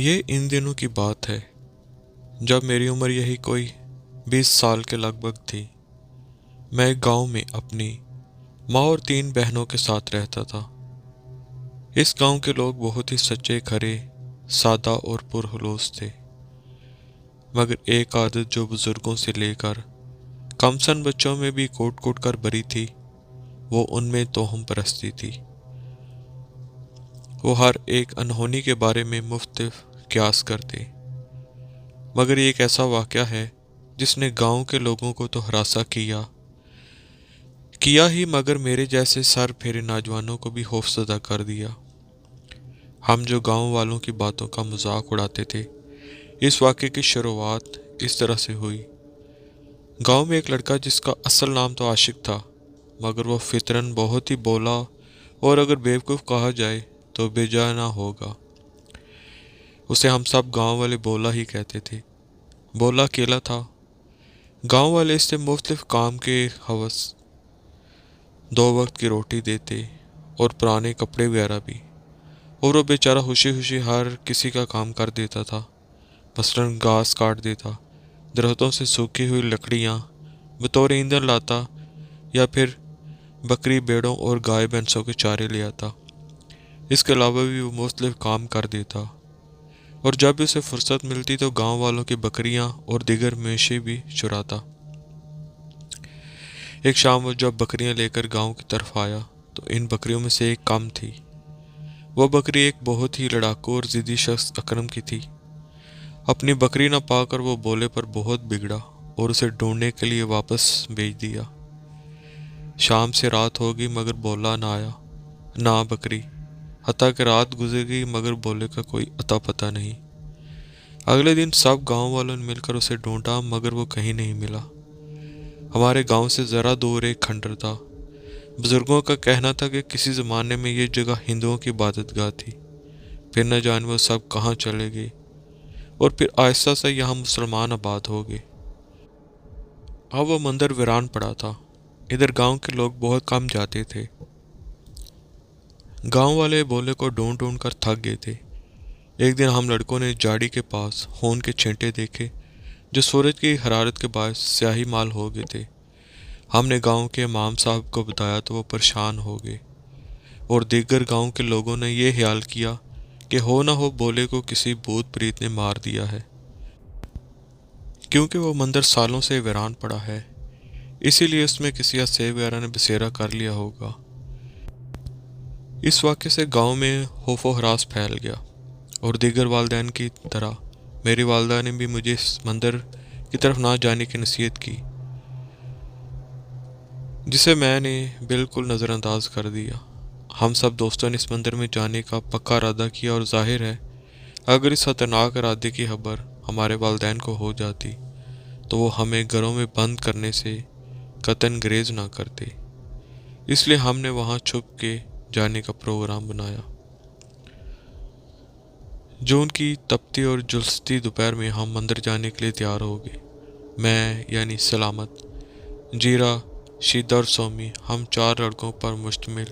یہ ان دنوں کی بات ہے جب میری عمر یہی کوئی 20 سال کے لگ بھگ تھی۔ میں ایک گاؤں میں اپنی ماں اور 3 بہنوں کے ساتھ رہتا تھا۔ اس گاؤں کے لوگ بہت ہی سچے، کھرے، سادہ اور پرخلوص تھے، مگر ایک عادت جو بزرگوں سے لے کر کم سن بچوں میں بھی کوٹ کوٹ کر بری تھی، وہ ان میں توہم پرستی تھی۔ وہ ہر ایک انہونی کے بارے میں مختلف قیاس کرتے، مگر یہ ایک ایسا واقعہ ہے جس نے گاؤں کے لوگوں کو تو ہراساں کیا ہی، مگر میرے جیسے سر پھیرے نوجوانوں کو بھی خوفزدہ کر دیا۔ ہم جو گاؤں والوں کی باتوں کا مذاق اڑاتے تھے، اس واقعے کی شروعات اس طرح سے ہوئی۔ گاؤں میں ایک لڑکا جس کا اصل نام تو عاشق تھا، مگر وہ فطرن بہت ہی بولا اور اگر بیوقوف کہا جائے تو بے جا نہ ہوگا۔ اسے ہم سب گاؤں والے بولا ہی کہتے تھے۔ بولا اکیلا تھا۔ گاؤں والے اس سے مختلف کام کے ہوس، 2 وقت کی روٹی دیتے اور پرانے کپڑے وغیرہ بھی، اور وہ بیچارہ خوشی خوشی ہر کسی کا کام کر دیتا تھا۔ مثلاً گھاس کاٹ دیتا، درختوں سے سوکھی ہوئی لکڑیاں بطور ایندھن لاتا، یا پھر بکری، بھیڑوں اور گائے بھینسوں کے چارے لے آتا۔ اس کے علاوہ بھی وہ مختلف کام کر دیتا، اور جب بھی اسے فرصت ملتی تو گاؤں والوں کی بکریاں اور دیگر مویشی بھی چراتا۔ ایک شام وہ جب بکریاں لے کر گاؤں کی طرف آیا تو ان بکریوں میں سے ایک کم تھی۔ وہ بکری ایک بہت ہی لڑاکو اور ضدی شخص اکرم کی تھی۔ اپنی بکری نہ پا کر وہ بولے پر بہت بگڑا اور اسے ڈھونڈنے کے لیے واپس بھیج دیا۔ شام سے رات ہو گئی مگر بولا نہ آیا، نہ بکری، حتیٰ کہ رات گزر گئی مگر بولے کا کوئی اتا پتہ نہیں۔ اگلے دن سب گاؤں والوں نے مل کر اسے ڈھونڈا مگر وہ کہیں نہیں ملا۔ ہمارے گاؤں سے ذرا دور ایک کھنڈر تھا۔ بزرگوں کا کہنا تھا کہ کسی زمانے میں یہ جگہ ہندوؤں کی عبادت گاہ تھی، پھر نہ جانے وہ سب کہاں چلے گئے، اور پھر آہستہ سے یہاں مسلمان آباد ہو گئے۔ اب وہ مندر ویران پڑا تھا۔ ادھر گاؤں کے لوگ بہت کم جاتے تھے۔ گاؤں والے بولے کو ڈھونڈ ڈھونڈ کر تھک گئے تھے۔ ایک دن ہم لڑکوں نے جاڑی کے پاس خون کے چھینٹے دیکھے جو سورج کی حرارت کے باعث سیاہی مال ہو گئے تھے۔ ہم نے گاؤں کے امام صاحب کو بتایا تو وہ پریشان ہو گئے، اور دیگر گاؤں کے لوگوں نے یہ خیال کیا کہ ہو نہ ہو بولے کو کسی بھوت پریت نے مار دیا ہے، کیونکہ وہ مندر سالوں سے ویران پڑا ہے، اسی لیے اس میں کسی اسیب وغیرہ نے بسیرا کر لیا ہوگا۔ اس واقعے سے گاؤں میں خوف و ہراس پھیل گیا، اور دیگر والدین کی طرح میری والدہ نے بھی مجھے اس مندر کی طرف نہ جانے کی نصیحت کی، جسے میں نے بالکل نظر انداز کر دیا۔ ہم سب دوستوں نے اس مندر میں جانے کا پکا ارادہ کیا، اور ظاہر ہے اگر اس خطرناک ارادے کی خبر ہمارے والدین کو ہو جاتی تو وہ ہمیں گھروں میں بند کرنے سے قطعاً گریز نہ کرتے، اس لیے ہم نے وہاں چھپ کے جانے کا پروگرام بنایا۔ جون کی تپتی اور جلستی دوپہر میں ہم مندر جانے کے لیے تیار ہو گئے۔ میں یعنی سلامت، جیرا، شیدہ اور سومی، ہم 4 لڑکوں پر مشتمل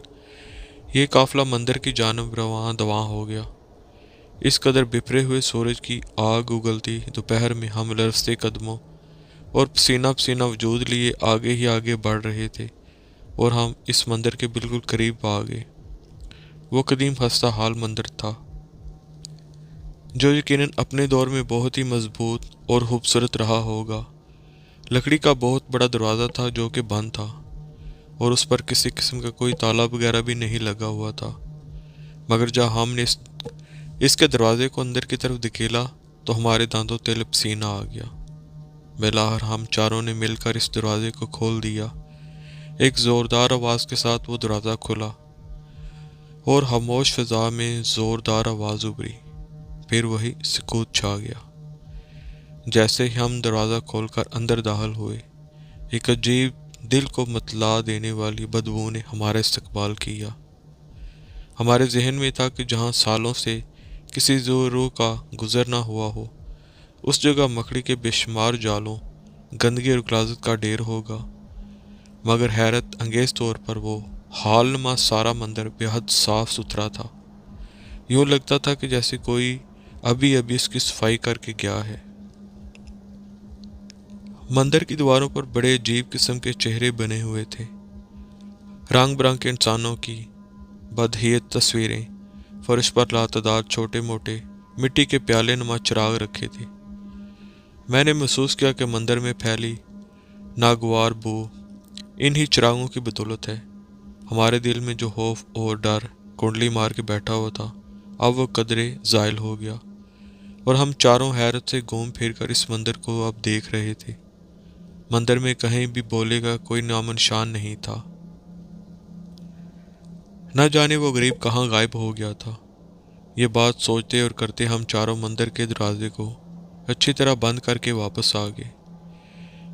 یہ قافلہ مندر کی جانب رواں دواں ہو گیا۔ اس قدر بپھرے ہوئے سورج کی آگ اگلتی دوپہر میں ہم لرزتے قدموں اور پسینہ پسینہ وجود لیے آگے ہی آگے بڑھ رہے تھے، اور ہم اس مندر کے بالکل قریب آ گئے۔ وہ قدیم خستہ حال مندر تھا، جو یقیناً اپنے دور میں بہت ہی مضبوط اور خوبصورت رہا ہوگا۔ لکڑی کا بہت بڑا دروازہ تھا جو کہ بند تھا، اور اس پر کسی قسم کا کوئی تالا وغیرہ بھی نہیں لگا ہوا تھا، مگر جب ہم نے اس کے دروازے کو اندر کی طرف دھکیلا تو ہمارے دانتوں تلے پسینہ آ گیا۔ بالآخر ہم چاروں نے مل کر اس دروازے کو کھول دیا۔ ایک زوردار آواز کے ساتھ وہ دروازہ کھلا، اور خاموش فضا میں زوردار آواز ابھری، پھر وہی سکوت چھا گیا۔ جیسے ہی ہم دروازہ کھول کر اندر داخل ہوئے، ایک عجیب دل کو متلا دینے والی بدبو نے ہمارا استقبال کیا۔ ہمارے ذہن میں تھا کہ جہاں سالوں سے کسی روح کا گزر نہ ہوا ہو، اس جگہ مکڑی کے بے شمار جالوں، گندگی اور غلاظت کا ڈھیر ہوگا، مگر حیرت انگیز طور پر وہ حال نما سارا مندر بے حد صاف ستھرا تھا۔ یوں لگتا تھا کہ جیسے کوئی ابھی ابھی اس کی صفائی کر کے گیا ہے۔ مندر کی دیواروں پر بڑے عجیب قسم کے چہرے بنے ہوئے تھے، رنگ برنگ کے انسانوں کی بدہیت تصویریں، فرش پر لاتعداد چھوٹے موٹے مٹی کے پیالے نما چراغ رکھے تھے۔ میں نے محسوس کیا کہ مندر میں پھیلی ناگوار بو انہی چراغوں کی بدولت ہے۔ ہمارے دل میں جو خوف اور ڈر کنڈلی مار کے بیٹھا ہوا تھا، اب وہ قدرے زائل ہو گیا، اور ہم چاروں حیرت سے گھوم پھر کر اس مندر کو اب دیکھ رہے تھے۔ مندر میں کہیں بھی بولے کا کوئی نام و نشان نہیں تھا۔ نہ جانے وہ غریب کہاں غائب ہو گیا تھا۔ یہ بات سوچتے اور کرتے ہم چاروں مندر کے دروازے کو اچھی طرح بند کر کے واپس آ گئے۔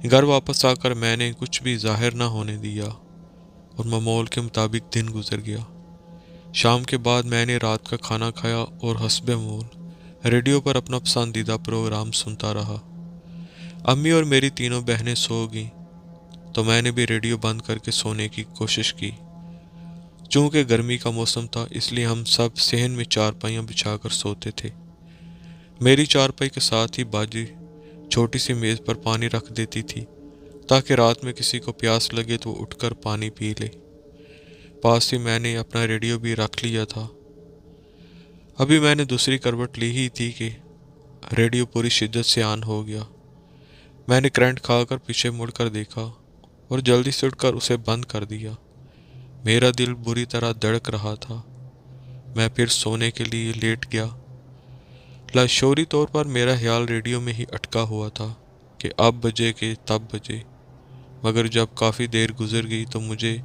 گھر واپس آ کر میں نے کچھ بھی ظاہر نہ ہونے دیا اور معمول کے مطابق دن گزر گیا۔ شام کے بعد میں نے رات کا کھانا کھایا اور حسب معمول ریڈیو پر اپنا پسندیدہ پروگرام سنتا رہا۔ امی اور میری تینوں بہنیں سو گئیں تو میں نے بھی ریڈیو بند کر کے سونے کی کوشش کی۔ چونکہ گرمی کا موسم تھا اس لیے ہم سب صحن میں چارپائیاں بچھا کر سوتے تھے۔ میری چارپائی کے ساتھ ہی باجی چھوٹی سی میز پر پانی رکھ دیتی تھی تاکہ رات میں کسی کو پیاس لگے تو وہ اٹھ کر پانی پی لے۔ پاس ہی میں نے اپنا ریڈیو بھی رکھ لیا تھا۔ ابھی میں نے دوسری کروٹ لی ہی تھی کہ ریڈیو پوری شدت سے آن ہو گیا۔ میں نے کرنٹ کھا کر پیچھے مڑ کر دیکھا اور جلدی سے اٹھ کر اسے بند کر دیا۔ میرا دل بری طرح دھڑک رہا تھا۔ میں پھر سونے کے لیے لیٹ گیا۔ لاشعوری طور پر میرا خیال ریڈیو میں ہی اٹکا ہوا تھا کہ اب بجے کہ تب بجے، مگر جب کافی دیر گزر گئی تو مجھے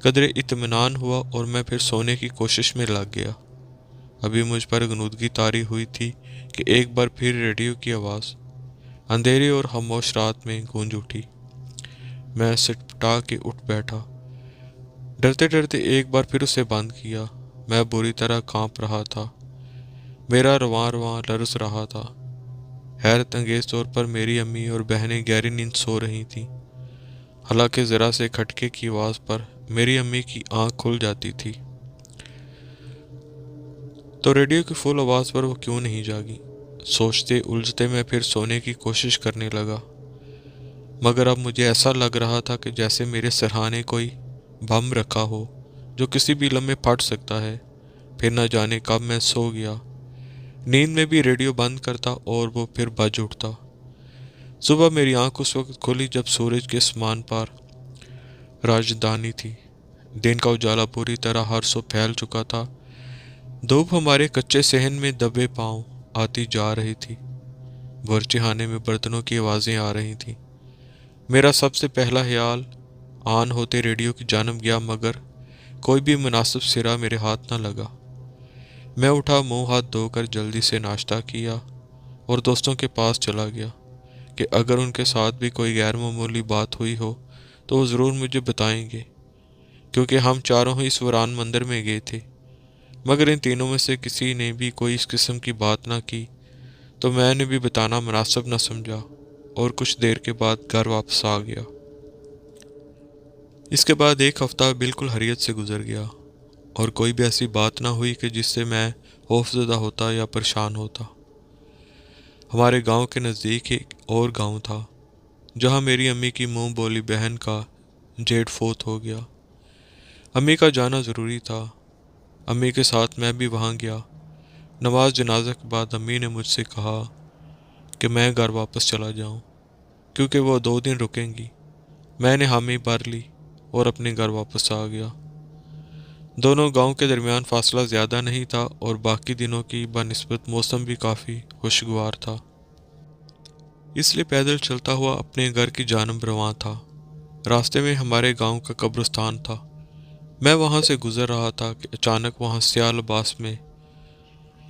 قدرے اطمینان ہوا اور میں پھر سونے کی کوشش میں لگ گیا۔ ابھی مجھ پر غنودگی طاری ہوئی تھی کہ ایک بار پھر ریڈیو کی آواز اندھیرے اور خاموش رات میں گونج اٹھی۔ میں سٹپٹا کے اٹھ بیٹھا، ڈرتے ڈرتے ایک بار پھر اسے بند کیا۔ میں بری طرح کانپ رہا تھا، میرا رواں رواں لرز رہا تھا۔ حیرت انگیز طور پر میری امی اور بہنیں گہری نیند سو رہی تھیں، حالانکہ ذرا سے کھٹکے کی آواز پر میری امی کی آنکھ کھل جاتی تھی۔ تو ریڈیو کی فل آواز پر وہ کیوں نہیں جاگی؟ سوچتے الجھتے میں پھر سونے کی کوشش کرنے لگا، مگر اب مجھے ایسا لگ رہا تھا کہ جیسے میرے سرہانے کوئی بم رکھا ہو جو کسی بھی لمحے پھٹ سکتا ہے۔ پھر نہ جانے کب میں سو گیا، نیند میں بھی ریڈیو بند کرتا اور وہ پھر بج اٹھتا۔ صبح میری آنکھ اس وقت کھلی جب سورج کے آسمان پر راجدھانی تھی۔ دن کا اجالا پوری طرح ہر سو پھیل چکا تھا۔ دھوپ ہمارے کچے صحن میں دبے پاؤں آتی جا رہی تھی۔ باورچی خانے میں برتنوں کی آوازیں آ رہی تھیں۔ میرا سب سے پہلا خیال آن ہوتے ریڈیو کی جانب گیا، مگر کوئی بھی مناسب سرا میرے ہاتھ نہ لگا۔ میں اٹھا، منہ ہاتھ دھو کر جلدی سے ناشتہ کیا اور دوستوں کے پاس چلا گیا کہ اگر ان کے ساتھ بھی کوئی غیر معمولی بات ہوئی ہو تو وہ ضرور مجھے بتائیں گے، کیونکہ ہم چاروں ہی اس ویران مندر میں گئے تھے۔ مگر ان تینوں میں سے کسی نے بھی کوئی اس قسم کی بات نہ کی تو میں نے بھی بتانا مناسب نہ سمجھا اور کچھ دیر کے بعد گھر واپس آ گیا۔ اس کے بعد ایک ہفتہ بالکل حریت سے گزر گیا اور کوئی بھی ایسی بات نہ ہوئی کہ جس سے میں خوفزدہ ہوتا یا پریشان ہوتا۔ ہمارے گاؤں کے نزدیک ایک اور گاؤں تھا جہاں میری امی کی منہ بولی بہن کا جیٹ فوت ہو گیا۔ امی کا جانا ضروری تھا۔ امی کے ساتھ میں بھی وہاں گیا۔ نماز جنازہ کے بعد امی نے مجھ سے کہا کہ میں گھر واپس چلا جاؤں کیونکہ وہ 2 دن رکیں گی۔ میں نے حامی بھر لی اور اپنے گھر واپس آ گیا۔ دونوں گاؤں کے درمیان فاصلہ زیادہ نہیں تھا اور باقی دنوں کی بنسبت موسم بھی کافی خوشگوار تھا، اس لیے پیدل چلتا ہوا اپنے گھر کی جانب رواں تھا۔ راستے میں ہمارے گاؤں کا قبرستان تھا۔ میں وہاں سے گزر رہا تھا کہ اچانک وہاں سیاہ لباس میں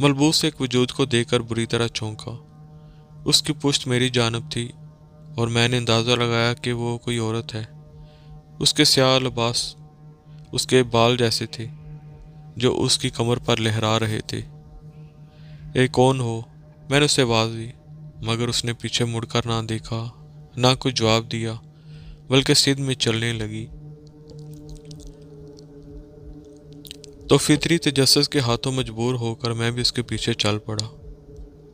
ملبوس ایک وجود کو دیکھ کر بری طرح چونکا۔ اس کی پشت میری جانب تھی اور میں نے اندازہ لگایا کہ وہ کوئی عورت ہے۔ اس کے سیاہ لباس اس کے بال جیسے تھے جو اس کی کمر پر لہرا رہے تھے۔ اے کون ہو؟ میں نے اسے آواز دی، مگر اس نے پیچھے مڑ کر نہ دیکھا، نہ کوئی جواب دیا، بلکہ سیدھ میں چلنے لگی۔ تو فطری تجسس کے ہاتھوں مجبور ہو کر میں بھی اس کے پیچھے چل پڑا۔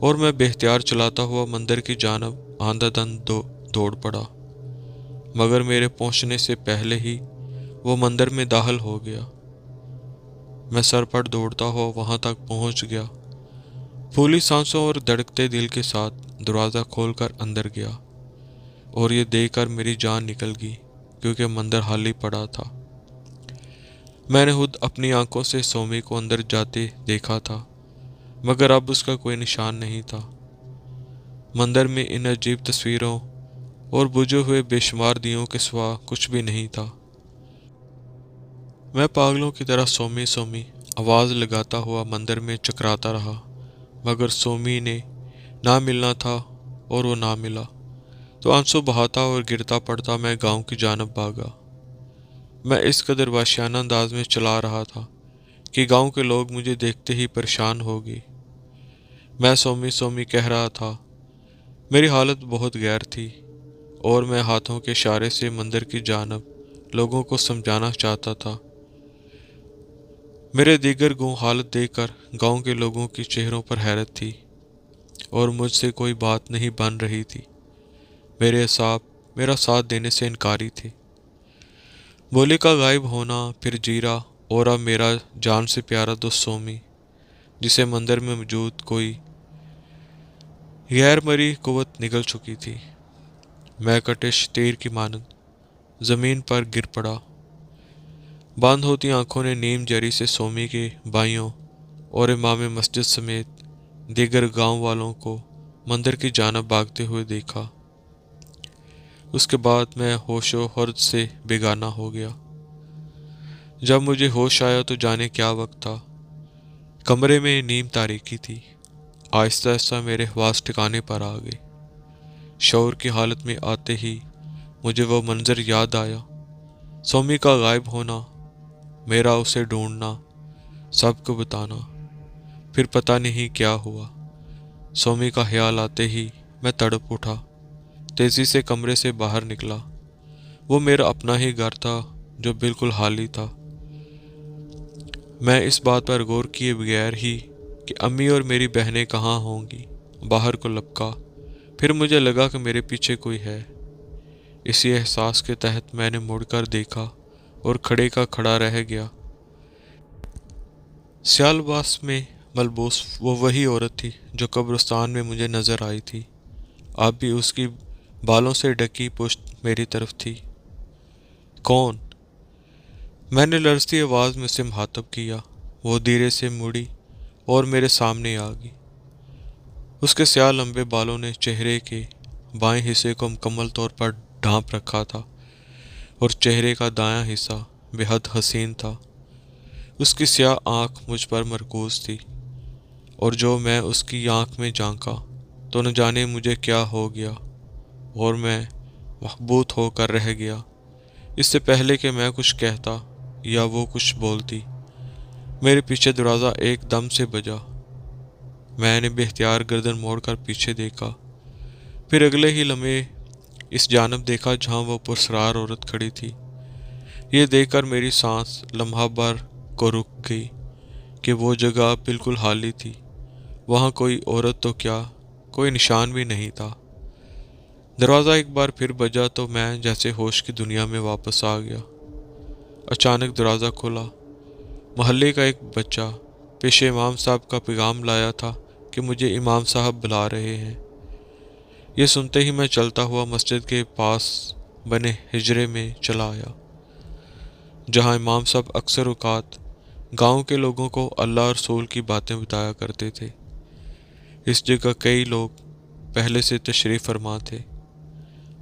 اور میں بے اختیار چلاتا ہوا مندر کی جانب آندھا دن دوڑ پڑا، مگر میرے پہنچنے سے پہلے ہی وہ مندر میں داخل ہو گیا۔ میں سر پٹ دوڑتا ہوا وہاں تک پہنچ گیا، پھولی سانسوں اور دھڑکتے دل کے ساتھ دروازہ کھول کر اندر گیا، اور یہ دیکھ کر میری جان نکل گئی کیونکہ مندر خالی پڑا تھا۔ میں نے خود اپنی آنکھوں سے سومی کو اندر جاتے دیکھا تھا، مگر اب اس کا کوئی نشان نہیں تھا۔ مندر میں ان عجیب تصویروں اور بجھے ہوئے بے شمار دیوں کے سوا کچھ بھی نہیں تھا۔ میں پاگلوں کی طرح سومی سومی آواز لگاتا ہوا مندر میں چکراتا رہا، مگر سومی نے نہ ملنا تھا اور وہ نہ ملا، تو آنسو بہاتا اور گرتا پڑتا میں گاؤں کی جانب بھاگا۔ میں اس قدر وحشیانہ انداز میں چلا رہا تھا کہ گاؤں کے لوگ مجھے دیکھتے ہی پریشان ہو گئے۔ میں سومی سومی کہہ رہا تھا، میری حالت بہت غیر تھی، اور میں ہاتھوں کے اشارے سے مندر کی جانب لوگوں کو سمجھانا چاہتا تھا۔ میرے دیگر گوں حالت دیکھ کر گاؤں کے لوگوں کی چہروں پر حیرت تھی، اور مجھ سے کوئی بات نہیں بن رہی تھی۔ میرے اعصاب میرا ساتھ دینے سے انکاری تھے۔ بولی کا غائب ہونا، پھر جیرا، اور اب میرا جان سے پیارا دوست سومی، جسے مندر میں موجود کوئی غیر مری قوت نگل چکی تھی۔ میں کٹش تیر کی مانند زمین پر گر پڑا۔ بند ہوتی آنکھوں نے نیم جری سے سومی کے بھائیوں اور امام مسجد سمیت دیگر گاؤں والوں کو مندر کی جانب بھاگتے ہوئے دیکھا۔ اس کے بعد میں ہوش و خرد سے بیگانہ ہو گیا۔ جب مجھے ہوش آیا تو جانے کیا وقت تھا۔ کمرے میں نیم تاریکی تھی۔ آہستہ آہستہ میرے حواس ٹھکانے پر آ گئے۔ شعور کی حالت میں آتے ہی مجھے وہ منظر یاد آیا، سومی کا غائب ہونا، میرا اسے ڈھونڈنا، سب کو بتانا، پھر پتہ نہیں کیا ہوا۔ سومی کا خیال آتے ہی میں تڑپ اٹھا، تیزی سے کمرے سے باہر نکلا۔ وہ میرا اپنا ہی گھر تھا جو بالکل خالی تھا۔ میں اس بات پر غور کیے بغیر ہی کہ امی اور میری بہنیں کہاں ہوں گی باہر کو لپکا۔ پھر مجھے لگا کہ میرے پیچھے کوئی ہے۔ اسی احساس کے تحت میں نے مڑ کر دیکھا اور کھڑے کا کھڑا رہ گیا۔ سیال لباس میں ملبوس وہ وہی عورت تھی جو قبرستان میں مجھے نظر آئی تھی۔ اب بھی اس کی بالوں سے ڈھکی پشت میری طرف تھی۔ کون؟ میں نے لرزتی آواز میں اسے مخاطب کیا۔ وہ دھیرے سے مڑی اور میرے سامنے آ گئی۔ اس کے سیاہ لمبے بالوں نے چہرے کے بائیں حصے کو مکمل طور پر ڈھانپ رکھا تھا، اور چہرے کا دایاں حصہ بے حد حسین تھا۔ اس کی سیاہ آنکھ مجھ پر مرکوز تھی، اور جو میں اس کی آنکھ میں جھانکا تو نہ جانے مجھے کیا ہو گیا، اور میں محبوط ہو کر رہ گیا۔ اس سے پہلے کہ میں کچھ کہتا یا وہ کچھ بولتی، میرے پیچھے دروازہ ایک دم سے بجا۔ میں نے بے اختیار گردن موڑ کر پیچھے دیکھا، پھر اگلے ہی لمحے اس جانب دیکھا جہاں وہ پرسرار عورت کھڑی تھی۔ یہ دیکھ کر میری سانس لمحہ بھر کو رک گئی کہ وہ جگہ بالکل خالی تھی۔ وہاں کوئی عورت تو کیا، کوئی نشان بھی نہیں تھا۔ دروازہ ایک بار پھر بجا تو میں جیسے ہوش کی دنیا میں واپس آ گیا۔ اچانک دروازہ کھلا۔ محلے کا ایک بچہ پیش امام صاحب کا پیغام لایا تھا کہ مجھے امام صاحب بلا رہے ہیں۔ یہ سنتے ہی میں چلتا ہوا مسجد کے پاس بنے حجرے میں چلا آیا، جہاں امام صاحب اکثر اوقات گاؤں کے لوگوں کو اللہ اور رسول کی باتیں بتایا کرتے تھے۔ اس جگہ کئی لوگ پہلے سے تشریف فرما تھے۔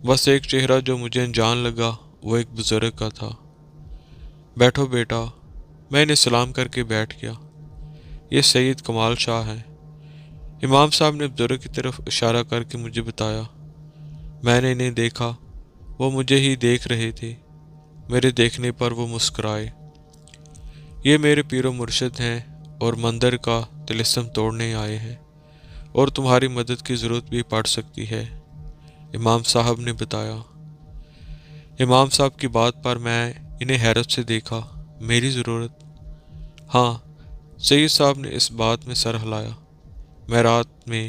بس ایک چہرہ جو مجھے انجان لگا وہ ایک بزرگ کا تھا۔ بیٹھو بیٹا، میں انہیں سلام کر کے بیٹھ گیا۔ یہ سید کمال شاہ ہیں۔ امام صاحب نے بزرگ کی طرف اشارہ کر کے مجھے بتایا۔ میں نے انہیں دیکھا، وہ مجھے ہی دیکھ رہے تھے۔ میرے دیکھنے پر وہ مسکرائے۔ یہ میرے پیر و مرشد ہیں اور مندر کا طلسم توڑنے آئے ہیں، اور تمہاری مدد کی ضرورت بھی پڑ سکتی ہے، امام صاحب نے بتایا۔ امام صاحب کی بات پر میں انہیں حیرت سے دیکھا۔ میری ضرورت؟ ہاں، سید صاحب نے اس بات میں سر ہلایا۔ میں رات میں